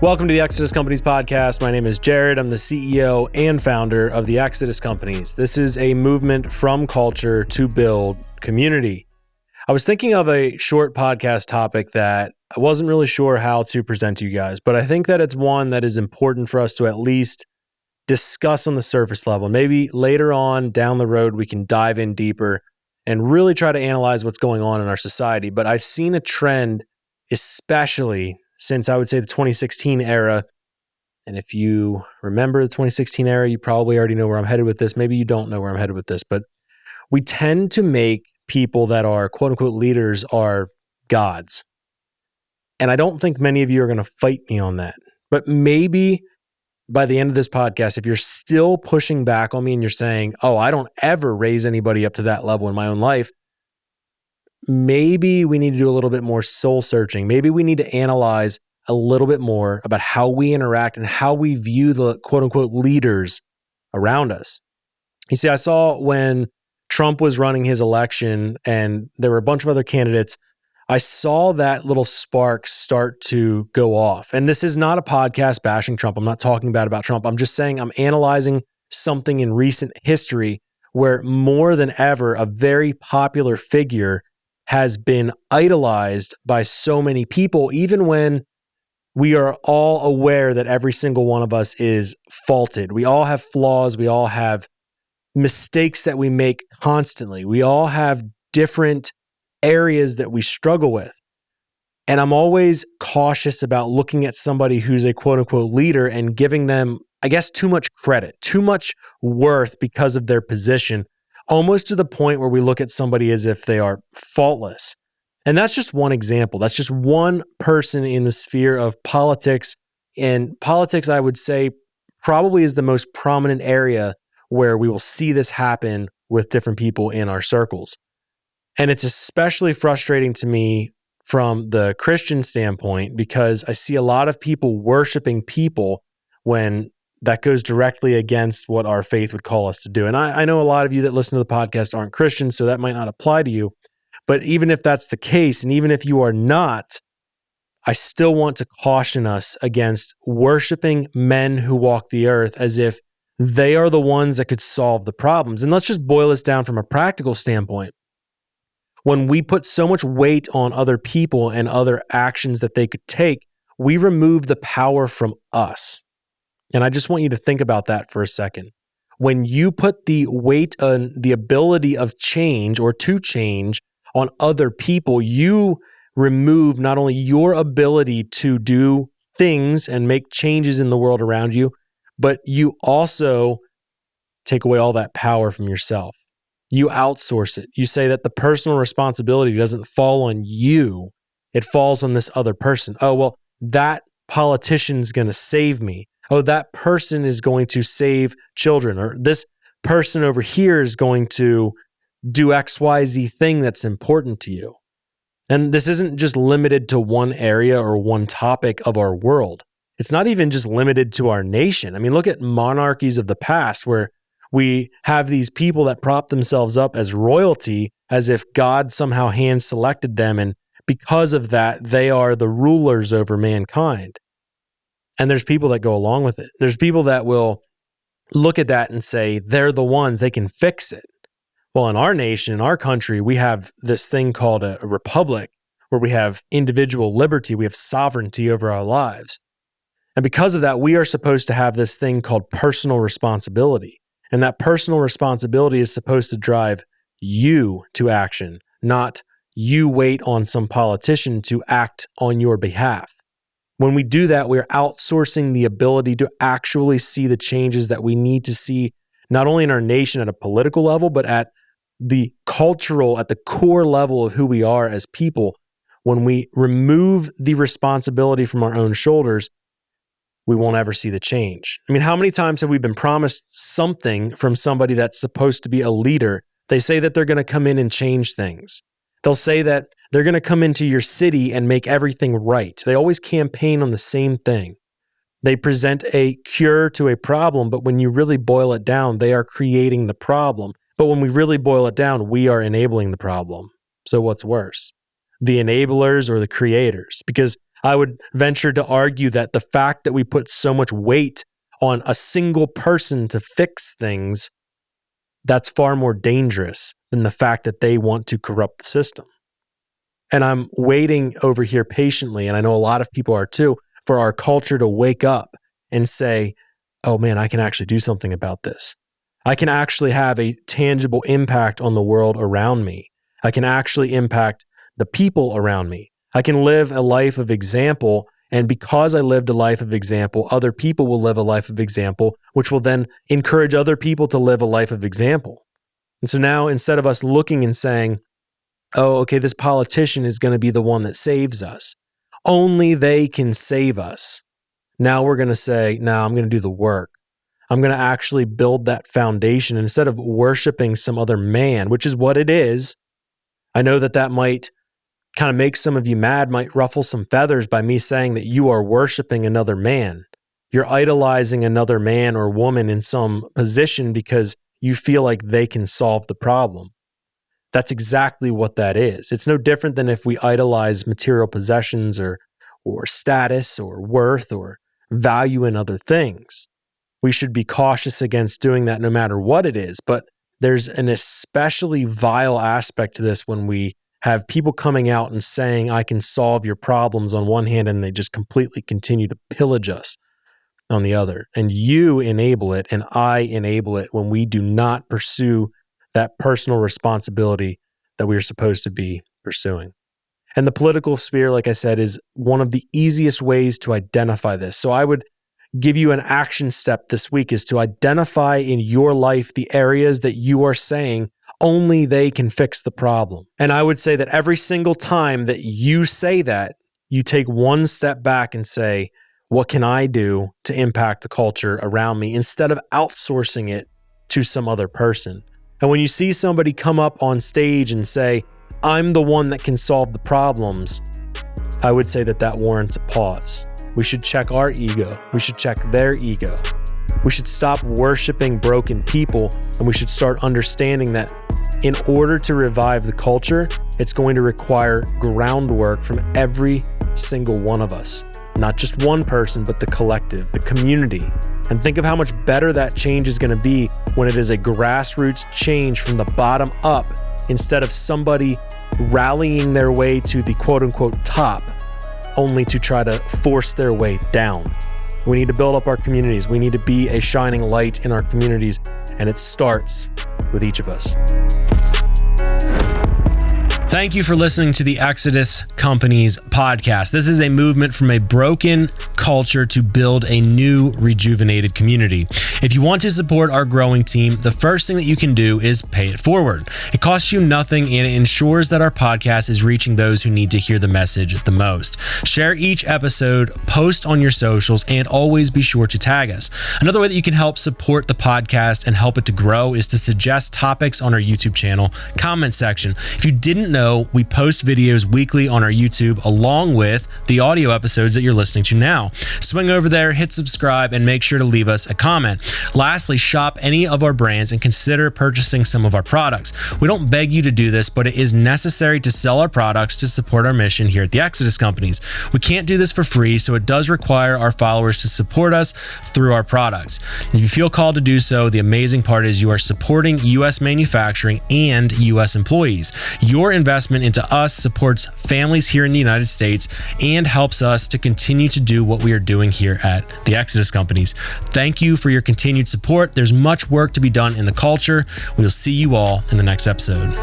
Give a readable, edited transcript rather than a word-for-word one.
Welcome to the Exodus Companies podcast. My name is Jared. I'm the CEO and founder of the Exodus Companies. This is a movement from culture to build community. I was thinking of a short podcast topic that I wasn't really sure how to present to you guys, but I think that it's one that is important for us to at least discuss on the surface level. Maybe later on down the road, we can dive in deeper and really try to analyze what's going on in our society. But I've seen a trend, especially since I would say the 2016 era. And if you remember the 2016 era, you probably already know where I'm headed with this. Maybe you don't know where I'm headed with this, but we tend to make people that are quote unquote leaders are gods. And I don't think many of you are going to fight me on that. But maybe by the end of this podcast, if you're still pushing back on me and you're saying, oh, I don't ever raise anybody up to that level in my own life, maybe we need to do a little bit more soul searching. Maybe we need to analyze a little bit more about how we interact and how we view the quote unquote leaders around us. You see, I saw when Trump was running his election and there were a bunch of other candidates, I saw that little spark start to go off. And this is not a podcast bashing Trump. I'm not talking bad about Trump. I'm just saying I'm analyzing something in recent history where more than ever, a very popular figure has been idolized by so many people, even when we are all aware that every single one of us is faulted. We all have flaws. We all have mistakes that we make constantly. We all have different areas that we struggle with. And I'm always cautious about looking at somebody who's a quote unquote leader and giving them, I guess, too much credit, too much worth because of their position, almost to the point where we look at somebody as if they are faultless. And that's just one example. That's just one person in the sphere of politics. And politics, I would say, probably is the most prominent area where we will see this happen with different people in our circles. And it's especially frustrating to me from the Christian standpoint because I see a lot of people worshiping people when that goes directly against what our faith would call us to do. And I know a lot of you that listen to the podcast aren't Christians, so that might not apply to you. But even if that's the case, and even if you are not, I still want to caution us against worshiping men who walk the earth as if they are the ones that could solve the problems. And let's just boil this down from a practical standpoint. When we put so much weight on other people and other actions that they could take, we remove the power from us. And I just want you to think about that for a second. When you put the weight on the ability of change or to change on other people, you remove not only your ability to do things and make changes in the world around you, but you also take away all that power from yourself. You outsource it. You say that the personal responsibility doesn't fall on you. It falls on this other person. Oh, well, that politician's going to save me. Oh, that person is going to save children, or this person over here is going to do XYZ thing that's important to you. And this isn't just limited to one area or one topic of our world. It's not even just limited to our nation. I mean, look at monarchies of the past where we have these people that prop themselves up as royalty as if God somehow hand-selected them, and because of that, they are the rulers over mankind. And there's people that go along with it. There's people that will look at that and say, they're the ones, they can fix it. Well, in our nation, in our country, we have this thing called a republic where we have individual liberty, we have sovereignty over our lives. And because of that, we are supposed to have this thing called personal responsibility. And that personal responsibility is supposed to drive you to action, not you wait on some politician to act on your behalf. When we do that, we're outsourcing the ability to actually see the changes that we need to see, not only in our nation at a political level, but at the cultural, at the core level of who we are as people. When we remove the responsibility from our own shoulders, we won't ever see the change. I mean, how many times have we been promised something from somebody that's supposed to be a leader? They say that they're going to come in and change things. They'll say that they're going to come into your city and make everything right. They always campaign on the same thing. They present a cure to a problem, but when you really boil it down, they are creating the problem. But when we really boil it down, we are enabling the problem. So what's worse, the enablers or the creators? Because I would venture to argue that the fact that we put so much weight on a single person to fix things, that's far more dangerous than the fact that they want to corrupt the system. And I'm waiting over here patiently, and I know a lot of people are too, for our culture to wake up and say, oh man, I can actually do something about this. I can actually have a tangible impact on the world around me. I can actually impact the people around me. I can live a life of example, and because I lived a life of example, other people will live a life of example, which will then encourage other people to live a life of example. And so now, instead of us looking and saying, oh, okay, this politician is going to be the one that saves us, only they can save us. Now we're going to say, no, I'm going to do the work. I'm going to actually build that foundation. And instead of worshiping some other man, which is what it is, I know that might kind of make some of you mad, might ruffle some feathers by me saying that you are worshiping another man. You're idolizing another man or woman in some position because you feel like they can solve the problem. That's exactly what that is. It's no different than if we idolize material possessions or status or worth or value in other things. We should be cautious against doing that no matter what it is. But there's an especially vile aspect to this when we have people coming out and saying, I can solve your problems on one hand, and they just completely continue to pillage us on the other. And you enable it, and I enable it when we do not pursue that personal responsibility that we are supposed to be pursuing. And the political sphere, like I said, is one of the easiest ways to identify this. So I would give you an action step this week is to identify in your life the areas that you are saying only they can fix the problem. And I would say that every single time that you say that, you take one step back and say, what can I do to impact the culture around me instead of outsourcing it to some other person? And when you see somebody come up on stage and say, I'm the one that can solve the problems, I would say that warrants a pause. We should check our ego. We should check their ego. We should stop worshiping broken people, and we should start understanding that in order to revive the culture, it's going to require groundwork from every single one of us. Not just one person, but the collective, the community. And think of how much better that change is going to be when it is a grassroots change from the bottom up instead of somebody rallying their way to the quote-unquote top only to try to force their way down. We need to build up our communities. We need to be a shining light in our communities, and it starts with each of us. Thank you for listening to the Exodus Companies podcast. This is a movement from a broken culture to build a new, rejuvenated community. If you want to support our growing team, the first thing that you can do is pay it forward. It costs you nothing, and it ensures that our podcast is reaching those who need to hear the message the most. Share each episode, post on your socials, and always be sure to tag us. Another way that you can help support the podcast and help it to grow is to suggest topics on our YouTube channel comment section. If you didn't know, we post videos weekly on our YouTube along with the audio episodes that you're listening to now. Swing over there, hit subscribe, and make sure to leave us a comment. Lastly, shop any of our brands and consider purchasing some of our products. We don't beg you to do this, but it is necessary to sell our products to support our mission here at the Exodus Companies. We can't do this for free, so it does require our followers to support us through our products. If you feel called to do so, the amazing part is you are supporting U.S. manufacturing and U.S. employees. Your investment into us supports families here in the United States and helps us to continue to do what we are doing here at the Exodus Companies. Thank you for your continued support. There's much work to be done in the culture. We'll see you all in the next episode.